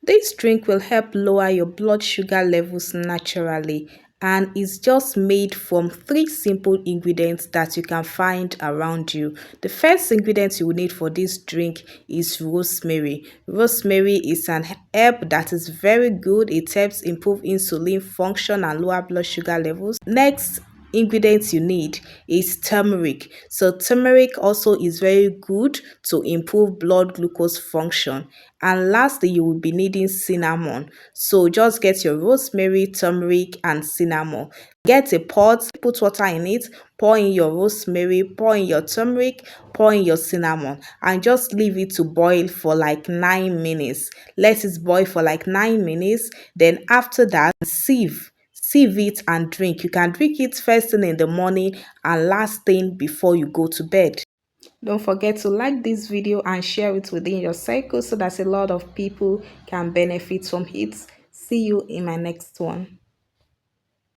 This drink will help lower your blood sugar levels naturally and is just made from three simple ingredients that you can find around you. The first ingredient you will need for this drink is rosemary. Rosemary is an herb that is very good. It helps improve insulin function and lower blood sugar levels. Next ingredients you need is turmeric. So turmeric also is very good to improve blood glucose function. And lastly, you will be needing cinnamon. So just get your rosemary, turmeric, and cinnamon. Get a pot, put water in it, pour in your rosemary, pour in your turmeric, pour in your cinnamon, and just leave it to boil for like 9 minutes. Let it boil for like 9 minutes. Then after that, sieve it and drink. You can drink it first thing in the morning and last thing before you go to bed. Don't forget to like this video and share it within your circle so that a lot of people can benefit from it. See you in my next one.